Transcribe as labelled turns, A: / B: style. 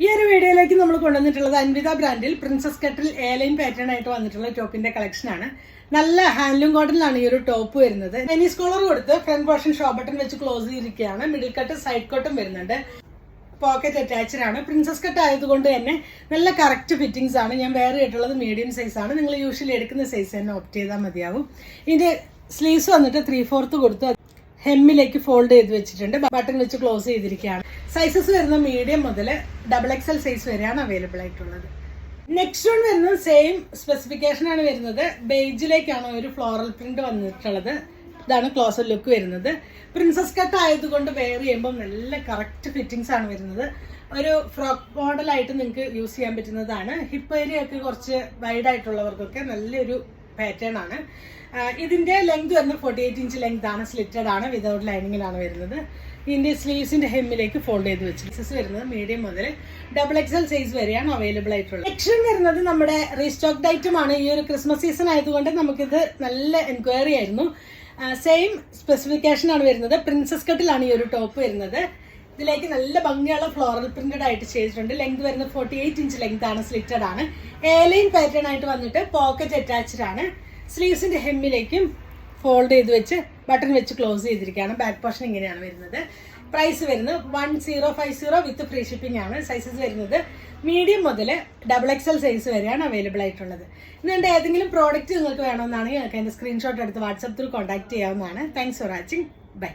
A: ഈ ഒരു വീഡിയോയിലേക്ക് നമ്മൾ കൊണ്ടുവന്നിട്ടുള്ളത് അൻവിത ബ്രാൻഡിൽ പ്രിൻസസ് കട്ടിൽ എയർലൈൻ പാറ്റേൺ ആയിട്ട് വന്നിട്ടുള്ള ടോപ്പിന്റെ കളക്ഷൻ ആണ്. നല്ല ഹാൻഡ്ലൂം കോട്ടണിലാണ് ഈ ഒരു ടോപ്പ് വരുന്നത്. ടെന്നീസ് കോളർ കൊടുത്ത് ഫ്രണ്ട് പോർഷൻ ഷോ ബട്ടൺ വെച്ച് ക്ലോസ് ചെയ്തിരിക്കുകയാണ്. മിഡിൽ കട്ട് സൈഡ് കട്ടും വരുന്നുണ്ട്. പോക്കറ്റ് അറ്റാച്ച്ഡ് ആണ്. പ്രിൻസസ് കട്ട് ആയതുകൊണ്ട് തന്നെ നല്ല കറക്റ്റ് ഫിറ്റിംഗ്സ് ആണ്. ഞാൻ വേറെ ആയിട്ടുള്ളത് മീഡിയം സൈസ് ആണ്. നിങ്ങൾ യൂഷ്വലി എടുക്കുന്ന സൈസ് തന്നെ ഓപ്റ്റ് ചെയ്താൽ മതിയാവും. ഇതിന്റെ സ്ലീവ്സ് വന്നിട്ട് 3/4 കൊടുത്ത് ഹെമ്മിലേക്ക് ഫോൾഡ് ചെയ്ത് വെച്ചിട്ടുണ്ട്. ബട്ടൺ വെച്ച് ക്ലോസ് ചെയ്തിരിക്കുകയാണ്. സൈസസ് വരുന്ന മീഡിയം മുതൽ XXL സൈസ് വരെയാണ് അവൈലബിൾ ആയിട്ടുള്ളത്. നെക്സ്റ്റ് വൺ വരുന്നത് സെയിം സ്പെസിഫിക്കേഷൻ ആണ് വരുന്നത്. ബേജിലേക്കാണ് ഒരു ഫ്ലോറൽ പ്രിന്റ് വന്നിട്ടുള്ളത്. ഇതാണ് ക്ലോസർ ലുക്ക് വരുന്നത്. പ്രിൻസസ് കട്ട് ആയതുകൊണ്ട് വെയർ ചെയ്യുമ്പോൾ നല്ല കറക്റ്റ് ഫിറ്റിംഗ്സ് ആണ് വരുന്നത്. ഒരു ഫ്രോക്ക് മോഡലായിട്ട് നിങ്ങൾക്ക് യൂസ് ചെയ്യാൻ പറ്റുന്നതാണ്. ഹിപ്പ് ഏരിയ ഒക്കെ കുറച്ച് വൈഡ് ആയിട്ടുള്ളവർക്കൊക്കെ നല്ലൊരു പാറ്റേൺ ആണ്. ഇതിന്റെ ലെങ്ത് വരുന്നത് 48 ഇഞ്ച് ലെങ്ത് ആണ്. സ്ലിറ്റഡ് ആണ്. വിതൗട്ട് ലൈനിങ്ങിലാണ് വരുന്നത്. ഇതിന്റെ സ്ലീവ്സിന്റെ ഹെമ്മിലേക്ക് ഫോൾഡ് ചെയ്ത് വെച്ചു. സൈസ് വരുന്നത് മീഡിയം മുതൽ XXL സൈസ് വരെയാണ് അവൈലബിൾ ആയിട്ടുള്ളത്. നെക്സ്റ്റ് വരുന്നത് നമ്മുടെ റീസ്റ്റോക്ഡ് ഐറ്റം ആണ്. ഈ ഒരു ക്രിസ്മസ് സീസൺ ആയതുകൊണ്ട് നമുക്കിത് നല്ല എൻക്വയറി ആയിരുന്നു. സെയിം സ്പെസിഫിക്കേഷൻ ആണ് വരുന്നത്. പ്രിൻസസ് കട്ടിലാണ് ഈ ഒരു ടോപ്പ് വരുന്നത്. ഇതിലേക്ക് നല്ല ഭംഗിയുള്ള ഫ്ലോറൽ പ്രിന്റഡ് ആയിട്ട് ചെയ്തിട്ടുണ്ട്. ലെങ്ത് വരുന്നത് 48 ഇഞ്ച് ലെങ്ത് ആണ്. സ്ലിറ്റഡ് ആണ്. എയർലൈൻ പാറ്റേൺ ആയിട്ട് വന്നിട്ട് പോക്കറ്റ് അറ്റാച്ച്ഡ് ആണ്. സ്ലീവ്സിന്റെ ഹെമ്മിലേക്കും ഫോൾഡ് ചെയ്ത് വെച്ച് ബട്ടൺ വെച്ച് ക്ലോസ് ചെയ്തിരിക്കുകയാണ്. ബാക്ക് പോർഷൻ ഇങ്ങനെയാണ് വരുന്നത്. പ്രൈസ് വരുന്നത് 1050 വിത്ത് ഫ്രീ ഷിപ്പിംഗ് ആണ്. സൈസസ് വരുന്നത് മീഡിയം മുതൽ XXL സൈസ് വരെയാണ് അവൈലബിൾ ആയിട്ടുള്ളത്. ഇന്നുണ്ട് ഏതെങ്കിലും പ്രോഡക്റ്റ് നിങ്ങൾക്ക് വേണമെന്നാണെങ്കിൽ നിങ്ങൾക്ക് അതിന്റെ സ്ക്രീൻഷോട്ട് എടുത്ത് വാട്സാപ്പ് ത്രൂ കോൺടാക്ട് ചെയ്യാവുന്നതാണ്. Thanks for watching.